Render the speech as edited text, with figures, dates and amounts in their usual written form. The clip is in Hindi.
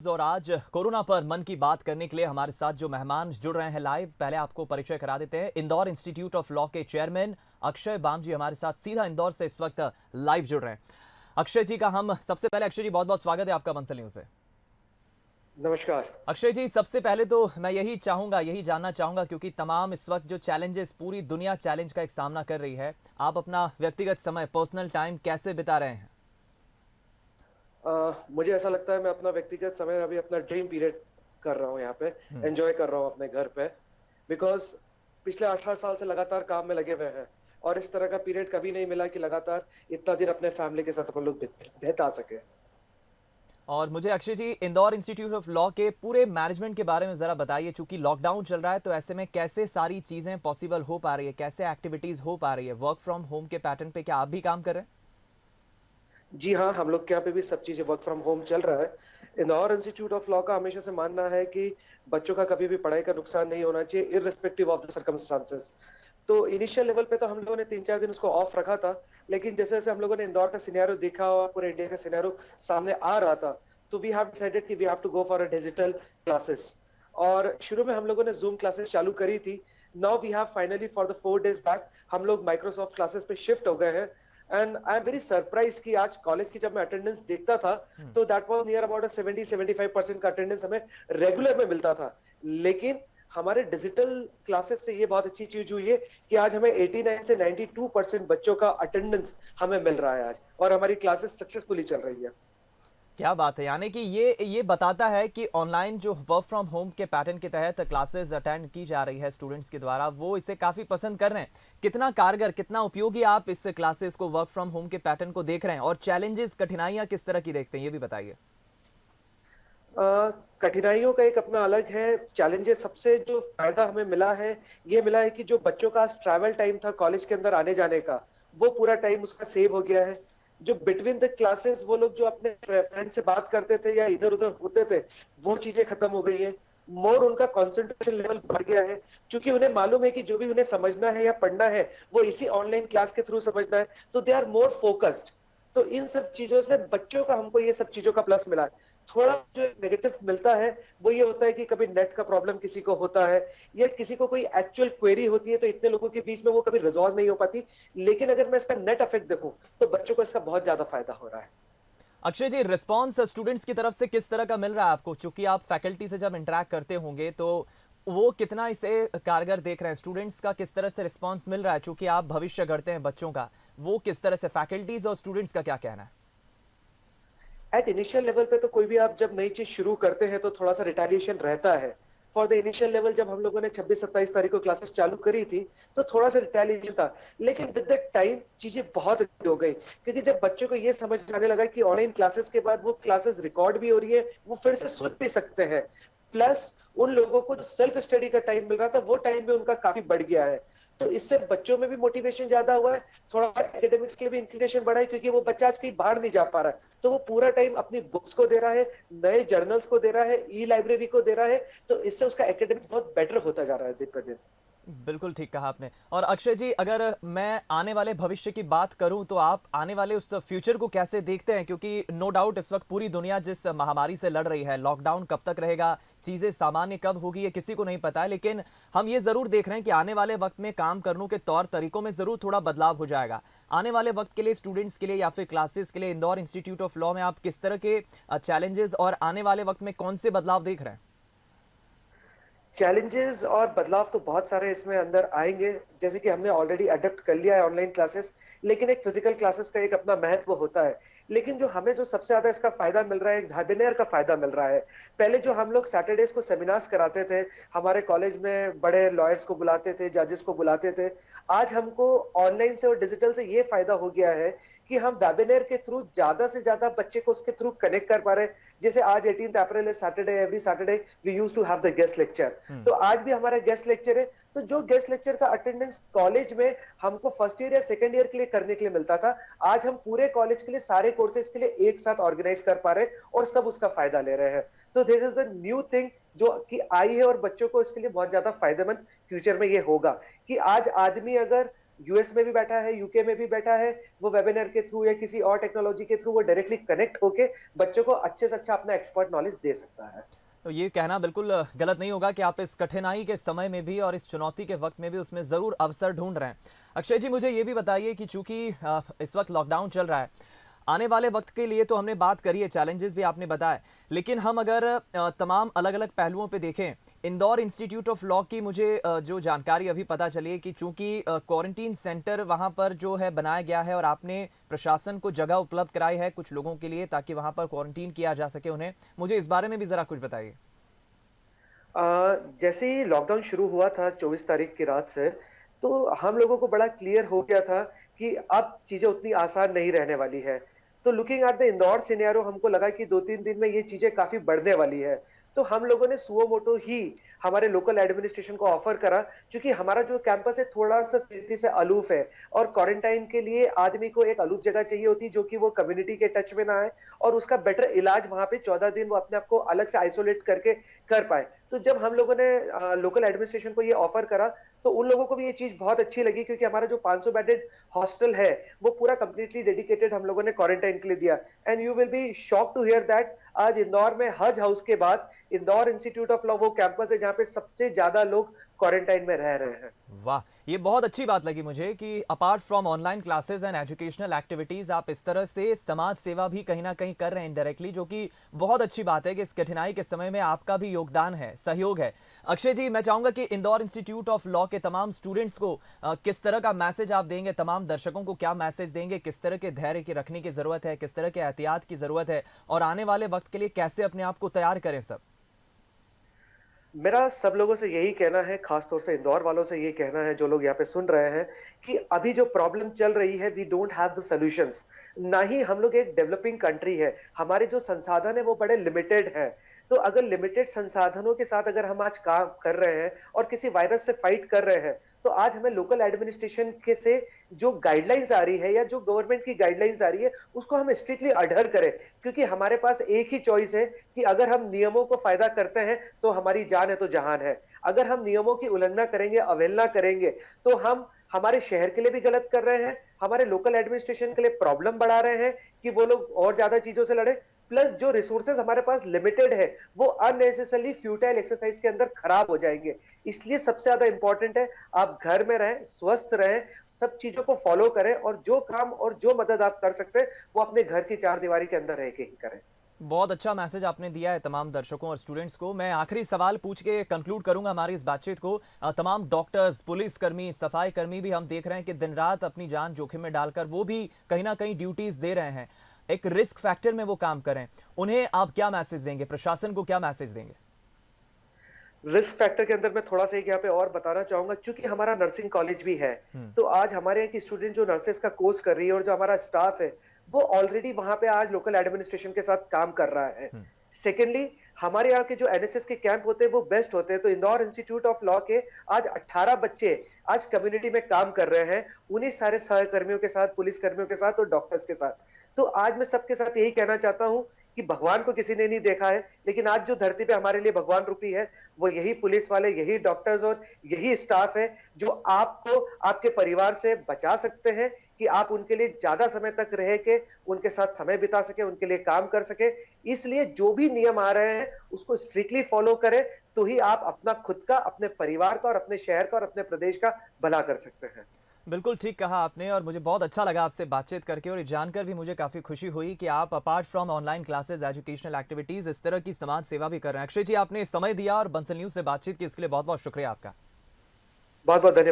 और आज कोरोना पर मन की बात करने के लिए हमारे साथ जो मेहमान जुड़ रहे हैं लाइव, पहले आपको परिचय करा देते हैं। इंदौर इंस्टीट्यूट ऑफ लॉ के चेयरमैन अक्षय बाम जी हमारे साथ सीधा इंदौर से इस वक्त लाइव जुड़ रहे हैं। अक्षय जी का हम सबसे पहले, अक्षय जी बहुत बहुत स्वागत है आपका बंसल न्यूज पे। नमस्कार। अक्षय जी, सबसे पहले तो मैं यही जानना चाहूंगा, क्योंकि तमाम इस वक्त जो चैलेंजेस, पूरी दुनिया चैलेंज का एक सामना कर रही है, आप अपना व्यक्तिगत समय, पर्सनल टाइम कैसे बिता रहे हैं? मुझे ऐसा लगता है मैं अपना व्यक्तिगत समय अभी अपना ड्रीम पीरियड कर रहा हूँ यहाँ पे, हम्म। एंजॉय कर रहा हूँ अपने घर पे। बिकॉज पिछले 18 साल से लगातार काम में लगे हुए हैं और इस तरह का पीरियड कभी नहीं मिला कि लगातार इतना दिन अपने फैमिली के साथ अपन लोग बिता सके। और मुझे अक्षय जी, इंदौर इंस्टीट्यूट ऑफ लॉ के पूरे मैनेजमेंट के बारे में ज़रा बताइए। चूंकि लॉकडाउन चल रहा है, तो ऐसे में कैसे सारी चीज़ें पॉसिबल हो पा रही है, कैसे एक्टिविटीज़ हो पा रही है? वर्क फ्रॉम होम के पैटर्न पे क्या आप भी काम कर रहे हैं? जी हाँ, हम लोग के यहाँ पे भी सब चीजें वर्क फ्रॉम होम चल रहा है। इंदौर इंस्टीट्यूट ऑफ लॉ का हमेशा से मानना है कि बच्चों का कभी भी पढ़ाई का नुकसान नहीं होना चाहिए, इररिस्पेक्टिव ऑफ द सर्कमस्टांसेस। तो इनिशियल लेवल पे तो हम लोगों ने 3-4 दिन उसको ऑफ रखा था, लेकिन जैसे-जैसे हम लोगों ने इंदौर का सिनेरियो देखा और पूरे इंडिया का सिनेरियो सामने आ रहा था, तो वी हैव डिसाइडेड कि we have to go for a digital classes. और शुरू में हम लोगों ने ज़ूम क्लासेस चालू करी थी। Now we have finally for the 4 days back हम लोग माइक्रोसॉफ्ट क्लासेस पे शिफ्ट हो गए हैं। And I am very surprised कि आज कॉलेज की जब मैं अटेंडेंस देखता था, तो दैट वाज़ नियर अबाउट 70-75% का अटेंडेंस हमें रेगुलर में मिलता था। लेकिन हमारे डिजिटल क्लासेस से ये बहुत अच्छी चीज हुई है कि आज हमें 89 से 92% बच्चों का अटेंडेंस हमें मिल रहा है आज, और हमारी क्लासेस सक्सेसफुली चल रही है। क्या बात है! यानी कि ये बताता है कि ऑनलाइन जो वर्क फ्रॉम होम के पैटर्न के तहत क्लासेस अटेंड की जा रही है स्टूडेंट्स के द्वारा, वो इसे काफ़ी पसंद कर रहे हैं। कितना कारगर, कितना उपयोगी आप इस क्लासेस को, वर्क फ्रॉम होम के पैटर्न को देख रहे हैं, और चैलेंजेस, कठिनाइयाँ किस तरह की देखते हैं, ये भी बताइए। कठिनाइयों का एक अपना अलग है। चैलेंजेस, सबसे जो फायदा हमें मिला है, ये मिला है कि जो बच्चों का ट्रैवल टाइम था कॉलेज के अंदर आने जाने का, वो पूरा टाइम उसका सेव हो गया है। जो बिटवीन द क्लासेस वो लोग जो अपने फ्रेंड से बात करते थे या इधर उधर होते थे, वो चीजें खत्म हो गई है। मोर उनका कंसंट्रेशन लेवल बढ़ गया है, क्योंकि उन्हें मालूम है कि जो भी उन्हें समझना है या पढ़ना है, वो इसी ऑनलाइन क्लास के थ्रू समझना है, तो दे आर मोर फोकस्ड। तो इन सब चीजों से बच्चों का, हमको ये सब चीजों का प्लस मिला है। थोड़ा जो नेगेटिव मिलता है, वो ये होता है कि कभी नेट का प्रॉब्लम किसी को होता है, या किसी को कोई एक्चुअल क्वेरी होती है, तो इतने लोगों के बीच में वो कभी रिजॉल्व नहीं हो पाती। लेकिन अगर मैं इसका नेट इफेक्ट देखूं, तो बच्चों को इसका बहुत ज्यादा फायदा हो रहा है। अक्षय जी, रिस्पांस स्टूडेंट्स की तरफ से किस तरह का मिल रहा है आपको? चूंकि आप फैकल्टी से जब इंटरेक्ट करते होंगे, तो वो कितना इसे कारगर देख रहे हैं? स्टूडेंट्स का किस तरह से रिस्पांस मिल रहा है? चूंकि आप भविष्य गढ़ते हैं बच्चों का, वो किस तरह से, फैकल्टीज और स्टूडेंट्स का क्या कहना है? एट इनिशियल लेवल पे तो कोई भी आप जब नई चीज शुरू करते हैं, तो थोड़ा सा रिटेलिएशन रहता है। फॉर द इनिशियल लेवल जब हम लोगों ने 26-27 तारीख को क्लासेस चालू करी थी, तो थोड़ा सा रिटेलिएशन था। लेकिन विद द टाइम चीजें बहुत अच्छी हो गई, क्योंकि जब बच्चों को ये समझ आने लगा कि ऑनलाइन क्लासेस के बाद वो क्लासेस रिकॉर्ड भी हो रही है, वो फिर से सुन भी सकते हैं। प्लस उन लोगों को जो सेल्फ स्टडी का टाइम मिल रहा था, वो टाइम भी उनका काफी बढ़ गया है। तो इससे बच्चों में भी मोटिवेशन ज्यादा हुआ है, थोड़ा एकेडमिक्स के लिए भी इंक्लिनेशन बढ़ा है, क्योंकि वो बच्चा आज कहीं बाहर नहीं जा पा रहा है, तो वो पूरा टाइम अपनी बुक्स को दे रहा है, नए जर्नल्स को दे रहा है, ई लाइब्रेरी को दे रहा है। तो इससे उसका एकेडमिक्स बहुत बेटर होता जा रहा है दिन पर दिन। बिल्कुल ठीक कहा आपने। और अक्षय जी, अगर मैं आने वाले भविष्य की बात करूं, तो आप आने वाले उस फ्यूचर को कैसे देखते हैं? क्योंकि नो डाउट इस वक्त पूरी दुनिया जिस महामारी से लड़ रही है, लॉकडाउन कब तक रहेगा, चीज़ें सामान्य कब होगी, ये किसी को नहीं पता है। लेकिन हम ये ज़रूर देख रहे हैं कि आने वाले वक्त में काम करने के तौर तरीकों में ज़रूर थोड़ा बदलाव हो जाएगा। आने वाले वक्त के लिए, स्टूडेंट्स के लिए या फिर क्लासेस के लिए, इंदौर इंस्टीट्यूट ऑफ लॉ में आप किस तरह के चैलेंजेस और आने वाले वक्त में कौन से बदलाव देख रहे हैं? चैलेंजेस और बदलाव तो बहुत सारे इसमें अंदर आएंगे। जैसे कि हमने ऑलरेडी अडेप्ट कर लिया है ऑनलाइन क्लासेस, लेकिन एक फिजिकल क्लासेस का एक अपना महत्व होता है। लेकिन जो हमें जो सबसे ज्यादा इसका फायदा मिल रहा है, एक वेबिनार का फायदा मिल रहा है। पहले जो हम लोग सैटरडेज को सेमिनार्स कराते थे, हमारे कॉलेज में बड़े लॉयर्स को बुलाते थे, जजेस को बुलाते थे। आज हमको ऑनलाइन से और डिजिटल से ये फायदा हो गया है कि हम वेबिनार के थ्रू ज्यादा से ज्यादा बच्चे को उसके थ्रू कनेक्ट कर पा रहे हैं। जैसे आज 18 अप्रैल है, Saturday, every Saturday we used to have the guest lecture. तो आज भी हमारा गेस्ट लेक्चर है। तो जो गेस्ट लेक्चर का अटेंडेंस कॉलेज में हमको फर्स्ट ईयर या सेकंड ईयर के लिए करने के लिए मिलता था, आज हम पूरे कॉलेज के लिए सारे कोर्सेज के लिए एक साथ ऑर्गेनाइज कर पा रहे हैं, और सब उसका फायदा ले रहे हैं। तो this is the new thing जो कि आई है, और बच्चों को इसके लिए बहुत ज्यादा फायदेमंद फ्यूचर में ये होगा कि आज आदमी अगर यूएस में भी बैठा है, यूके में भी बैठा है, वो वेबिनार के थ्रू या किसी और टेक्नोलॉजी के थ्रू वो डायरेक्टली कनेक्ट होके बच्चों को अच्छे से अच्छा अपना एक्सपर्ट नॉलेज दे सकता है। तो ये कहना बिल्कुल गलत नहीं होगा कि आप इस कठिनाई के समय में भी और इस चुनौती के वक्त में भी उसमें ज़रूर अवसर ढूंढ रहे हैं। अक्षय जी, मुझे ये भी बताइए कि चूंकि इस वक्त लॉकडाउन चल रहा है, आने वाले वक्त के लिए तो हमने बात करी है, चैलेंजेस भी आपने बताए, लेकिन हम अगर तमाम अलग अलग पहलुओं पे देखें, इंदौर इंस्टीट्यूट ऑफ लॉ की मुझे जो जानकारी अभी पता चली है कि चूंकि क्वारंटीन सेंटर वहां पर जो है बनाया गया है और आपने प्रशासन को जगह उपलब्ध कराई है कुछ लोगों के लिए ताकि वहां पर क्वारंटीन किया जा सके उन्हें, मुझे इस बारे में भी ज़रा कुछ बताइए। जैसे ही लॉकडाउन शुरू हुआ था 24 तारीख की रात से, तो हम लोगों को बड़ा क्लियर हो गया था कि अब चीज़ें उतनी आसान नहीं रहने वाली है। तो looking at the Indore scenario हमको लगा कि 2-3 दिन में ये चीज़ें काफ़ी बढ़ने वाली है। तो हम लोगों ने सुओ मोटो ही हमारे लोकल एडमिनिस्ट्रेशन को ऑफर करा, क्योंकि हमारा जो कैंपस है थोड़ा-सा सिटी से अलूफ है और क्वारंटाइन के लिए आदमी को एक अलूफ जगह चाहिए होती है जो कि वो कम्युनिटी के टच में ना आए और उसका बेटर इलाज वहाँ पे 14 दिन वो अपने आप को अलग से आइसोलेट करके कर पाए। तो जब हम लोगों ने लोकल एडमिनिस्ट्रेशन को ये ऑफर करा, तो उन लोगों को भी ये चीज़ बहुत अच्छी लगी, क्योंकि हमारा जो 500 बेडेड हॉस्टल है, वो पूरा कंप्लीटली डेडिकेटेड हम लोगों ने क्वारंटाइन के लिए दिया। And you will be shocked to hear that आज इंदौर में हज हाउस के बाद इंदौर इंस्टीट्यूट ऑफ लॉ वो कैंपस है जहाँ पे सबसे ज़्यादा लोग क्वारंटाइन में रह रहे हैं। वाह! ये बहुत अच्छी बात लगी मुझे कि apart from online classes and educational activities आप इस तरह से समाज सेवा भी कहीं न कहीं कर रहे हैं इनडायरेक्टली, जो कि बहुत अच्छी बात है कि इस कठिनाई के समय में आपका भी योगदान है, सहयोग है। अक्षय जी, मैं चाहूँगा कि इंदौर इंस्टीट्यूट ऑफ लॉ के तमाम स्टूडेंट्स को किस तरह का मैसेज आप देंगे, तमाम दर्शकों को क्या मैसेज देंगे, किस तरह के धैर्य की रखने की ज़रूरत है, किस तरह के एहतियात की ज़रूरत है और आने वाले वक्त के लिए कैसे अपने आप को तैयार करें सब? मेरा सब लोगों से यही कहना है, खास तौर से इंदौर वालों से ये कहना है, जो लोग यहाँ पे सुन रहे हैं, कि अभी जो प्रॉब्लम चल रही है, we don't have the solutions. ना ही हम लोग एक डेवलपिंग कंट्री है, हमारे जो संसाधन है वो बड़े लिमिटेड हैं। तो अगर लिमिटेड संसाधनों के साथ अगर हम आज काम कर रहे हैं और किसी वायरस से फाइट कर रहे हैं, तो आज हमें लोकल एडमिनिस्ट्रेशन के से जो गाइडलाइंस आ रही है या जो गवर्नमेंट की गाइडलाइंस आ रही है, उसको हम स्ट्रिक्टली अडयर करें। क्योंकि हमारे पास एक ही चॉइस है कि अगर हम नियमों को फायदा करते हैं, तो हमारी जान है तो जहान है। अगर हम नियमों की उल्लंघना करेंगे, अवहेलना करेंगे, तो हम हमारे शहर के लिए भी गलत कर रहे हैं, हमारे लोकल एडमिनिस्ट्रेशन के लिए प्रॉब्लम बढ़ा रहे हैं कि वो लोग और ज्यादा चीजों से लड़े। प्लस जो रिसोर्सेज हमारे पास लिमिटेड है, वो अननेसेसरली फ्यूटाइल एक्सरसाइज के अंदर खराब हो जाएंगे। इसलिए सबसे ज्यादा इंपॉर्टेंट है, आप घर में रहें, स्वस्थ रहें, सब चीजों को फॉलो करें और जो काम और जो मदद आप कर सकते हैं, वो अपने घर की चार दीवारी के अंदर रह के ही करें। बहुत अच्छा मैसेज आपने दिया है तमाम दर्शकों और स्टूडेंट्स को। मैं आखिरी सवाल पूछ के कंक्लूड करूंगा हमारी इस बातचीत को। तमाम डॉक्टर्स, पुलिसकर्मी, सफाई कर्मी भी हम देख रहे हैं कि दिन रात अपनी जान जोखिम में डालकर वो भी कहीं ना कहीं ड्यूटीज दे रहे हैं, एक रिस्क फैक्टर में वो काम करें। उन्हें आप क्या मैसेज देंगे, प्रशासन को क्या मैसेज देंगे? रिस्क फैक्टर के अंदर मैं थोड़ा-सा एक यहाँ पे और बताना चाहूँगा, चूँकि हमारा नर्सिंग कॉलेज भी है, हम्म। तो आज हमारे यहाँ की स्टूडेंट जो नर्सेस का कोर्स कर रही है और जो हमारा स्टाफ है, वो ऑलरेडी वहाँ पे आज लोकल एडमिनिस्ट्रेशन के साथ काम कर रहा है। हम्म। सेकेंडली, हमारे यहाँ के जो एनएसएस के कैंप होते हैं, वो बेस्ट होते हैं। तो इंदौर इंस्टीट्यूट ऑफ लॉ के आज 18 बच्चे आज कम्युनिटी में काम कर रहे हैं, उन्हीं सारे सहकर्मियों के साथ, पुलिस कर्मियों के साथ और डॉक्टर्स के साथ। तो आज मैं सबके साथ यही कहना चाहता हूँ कि भगवान को किसी ने नहीं देखा है, लेकिन आज जो धरती पे हमारे लिए भगवान रूपी है, वो यही पुलिस वाले, यही डॉक्टर्स और यही स्टाफ है, जो आपको आपके परिवार से बचा सकते हैं कि आप उनके लिए ज़्यादा समय तक रह के उनके साथ समय बिता सकें, उनके लिए काम कर सकें। इसलिए जो भी नियम आ रहे हैं, उसको स्ट्रिक्टली फॉलो करें, तो ही आप अपना खुद का, अपने परिवार का और अपने शहर का और अपने प्रदेश का भला कर सकते हैं। बिल्कुल ठीक कहा आपने और मुझे बहुत अच्छा लगा आपसे बातचीत करके और ये जानकर भी मुझे काफ़ी खुशी हुई कि आप apart from online classes, educational activities इस तरह की समाज सेवा भी कर रहे हैं। अक्षय जी, आपने समय दिया और बंसल न्यूज़ से बातचीत की, इसके लिए बहुत बहुत शुक्रिया आपका। बहुत-बहुत धन्यवाद।